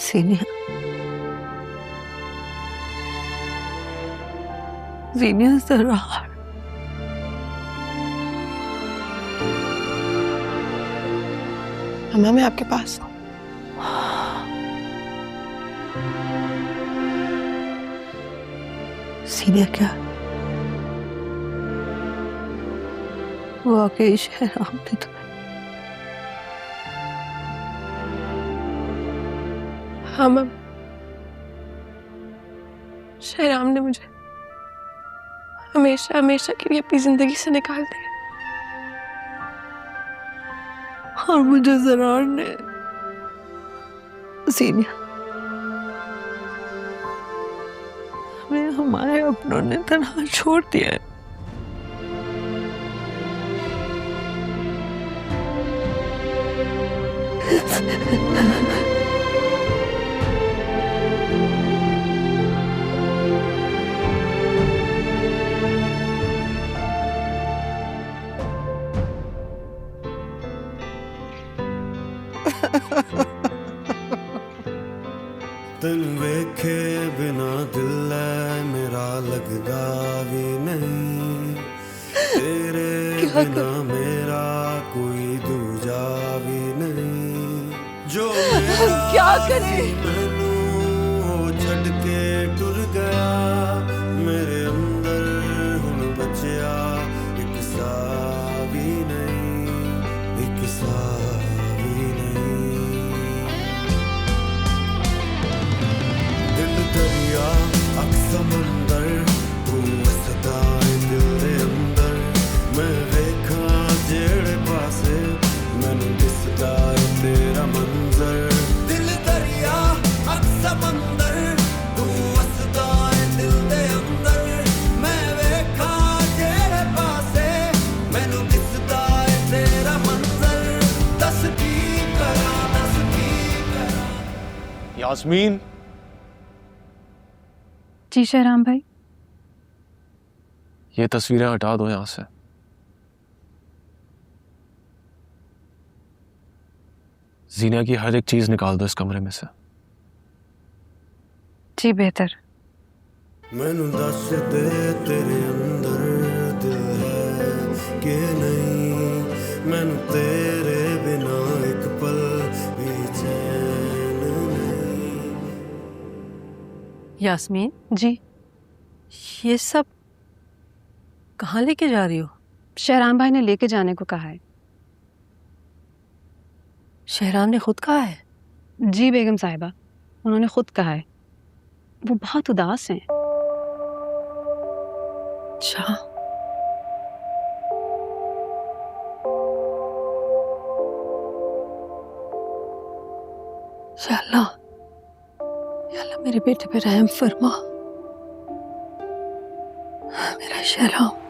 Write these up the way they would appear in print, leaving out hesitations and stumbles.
सीनिया, सीनिया ज़रा अम्मा मैं आपके पास हूँ। सीनिया क्या वाकई शहराम ने तुम्हें? हाँ मैम, शहराम ने मुझे हमेशा हमेशा के लिए अपनी जिंदगी से निकाल दिया और मुझे ज़रार ने सीनिया हमें हमारे अपनों ने तन्हा छोड़ दिया है। तेन वेखे बिना दिल है मेरा लगदा भी नहीं, तेरे बिना मेरा कोई दूजा भी नहीं। जो मेरा क्या करे? मैनू हो छड़ के टुर गया, मेरे अंदर हुण बचिया एक सा भी नहीं, एक सा भी नहीं। दिल दरिया अक समंदर तू वसदा है दिल दे अंदर, मैं वेखा जेड़े पासे मैनू दिसदा है तेरा मंजर। दिल दरिया अक समंदर तू वसदा है दिल दे अंदर, मैं वेखा जेड़े पासे मैनू दिसदा है तेरा मंजर। दस की करा, दस की करा। यास्मीन, जी शहराम भाई। ये तस्वीरें हटा दो यहां से। जीना की हर एक चीज निकाल दो इस कमरे में से। जी बेहतर। मैनू दस दे तेरे अंदर दिल है कि नहीं, मैनू तेरे बिना एक पल भी चैन नहीं। यास्मीन, जी ये सब कहाँ लेके जा रही हो? शहराम भाई ने लेके जाने को कहा है। शहराम ने खुद कहा है? जी बेगम साहिबा, उन्होंने खुद कहा है। वो बहुत उदास हैं। अच्छा, या अल्लाह, या अल्लाह मेरे बेटे पे रहम फरमा, मेरा शहराम।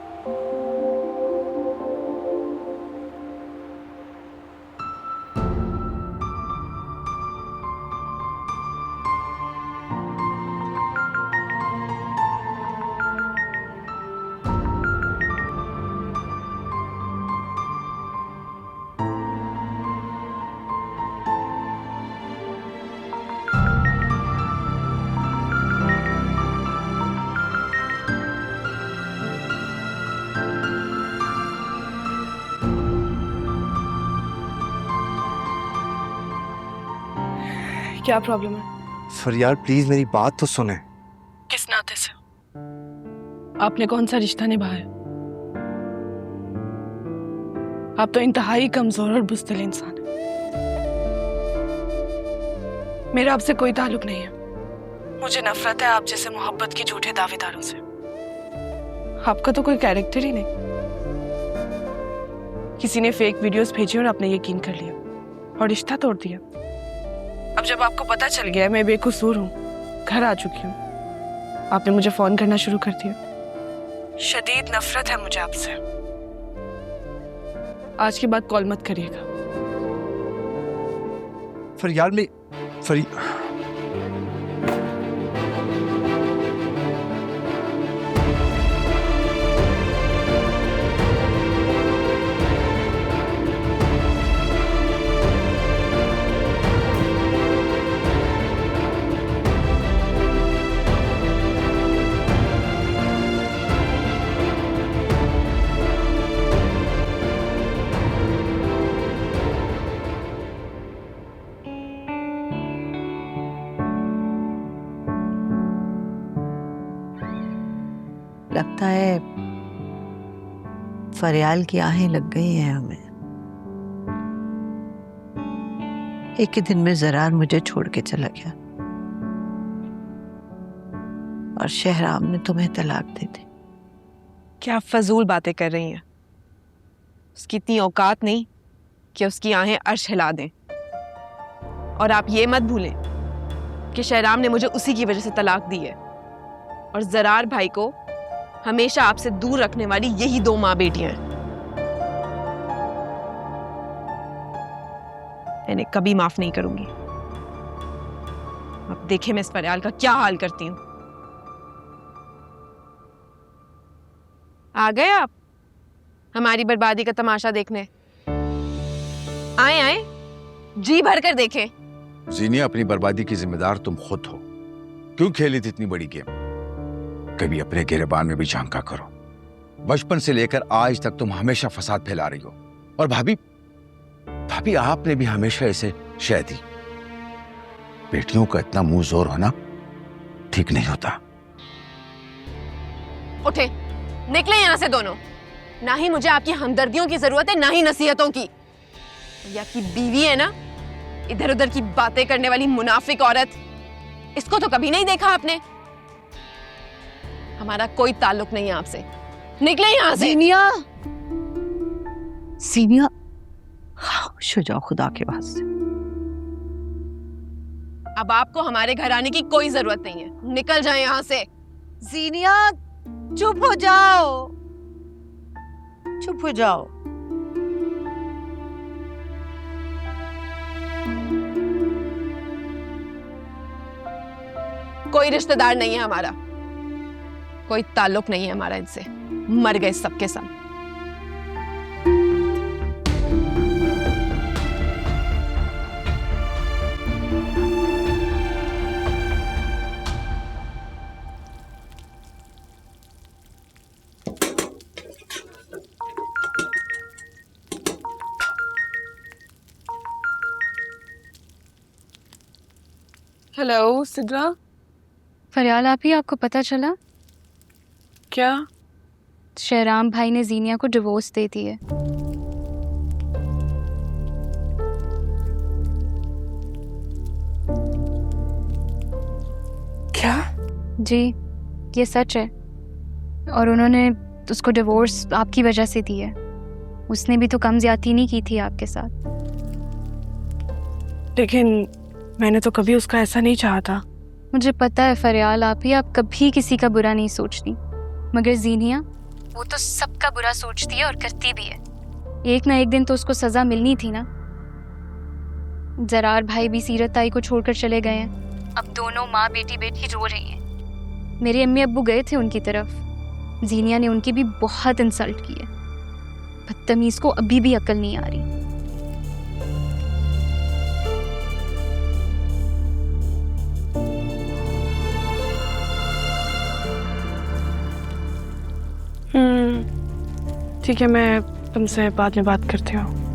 क्या प्रॉब्लम है? फरियाल प्लीज मेरी बात तो सुने। किस नाते से? आपने कौन सा रिश्ता निभाया? आप तो इंतहाई कमजोर और बुज़दिल इंसान हैं। मेरा आपसे कोई ताल्लुक नहीं है। मुझे नफरत है आप जैसे मोहब्बत के झूठे दावेदारों से। आपका तो कोई कैरेक्टर ही नहीं। किसी ने फेक वीडियोस भेजी और आपने यकीन कर लिया और रिश्ता तोड़ दिया। अब जब आपको पता चल गया है मैं बेकसूर हूँ, घर आ चुकी हूँ, आपने मुझे फोन करना शुरू कर दिया। शदीद नफरत है मुझे आपसे। आज के बाद कॉल मत करिएगा। फरियाल में लगता है फरियाल की आहें लग गई हैं हमें। एक ही दिन में जरार मुझे छोड़ के चला गया और शहराम ने तुम्हें तलाक दे दी। क्या आप फजूल बातें कर रही हैं? उसकी इतनी औकात नहीं कि उसकी आहें अर्श हिला दें। और आप ये मत भूलें कि शहराम ने मुझे उसी की वजह से तलाक दी है, और जरार भाई को हमेशा आपसे दूर रखने वाली यही 2 माँ बेटियां हैं। इन्हें कभी माफ नहीं करूंगी। अब देखें मैं इस फरियाल का क्या हाल करती हूं। आ गए आप हमारी बर्बादी का तमाशा देखने? आए आए, जी भर कर देखें। जीनिया, अपनी बर्बादी की जिम्मेदार तुम खुद हो। क्यों खेली थी इतनी बड़ी गेम? कभी अपने गिरेबान में भी झांका करो। बचपन से लेकर आज तक तुम हमेशा फसाद फैला रही हो। और भाभी आपने भी हमेशा इसे शह दी। बेटियों का इतना मुंह जोर होना ठीक नहीं होता। उठे, निकले यहां से दोनों। ना ही मुझे आपकी हमदर्दियों की जरूरत है, ना ही नसीहतों की। ये आपकी बीवी है ना, इधर उधर की बातें करने वाली मुनाफिक औरत। इसको तो कभी नहीं देखा आपने। हमारा कोई ताल्लुक नहीं है आपसे। निकले यहां से। सीनिया खामोश हो जाओ खुदा के वास्ते। अब आपको हमारे घर आने की कोई जरूरत नहीं है। निकल जाए यहां से। सीनिया चुप हो जाओ, चुप हो जाओ। कोई रिश्तेदार नहीं है हमारा, कोई ताल्लुक नहीं है हमारा इनसे। मर गए सबके सब। हेलो सिद्रा। फरियाल आप ही, आपको पता चला? क्या? शहराम भाई ने जीनिया को डिवोर्स दे दी है। क्या? जी, ये सच है। और उन्होंने उसको डिवोर्स आपकी वजह से दी है। उसने भी तो कम ज्यादती नहीं की थी आपके साथ। लेकिन मैंने तो कभी उसका ऐसा नहीं चाहा था। मुझे पता है फरियाल आप ही, आप कभी किसी का बुरा नहीं सोचती, मगर जीनिया वो तो सबका बुरा सोचती है और करती भी है। एक ना एक दिन तो उसको सजा मिलनी थी ना। जरार भाई भी सीरत ताई को छोड़कर चले गए हैं। अब दोनों माँ बेटी रो रही हैं। मेरे अम्मी अब्बू गए थे उनकी तरफ। जीनिया ने उनकी भी बहुत इंसल्ट की है। बदतमीज को अभी भी अकल नहीं आ रही। ठीक है, मैं तुमसे बाद में बात करती हूँ।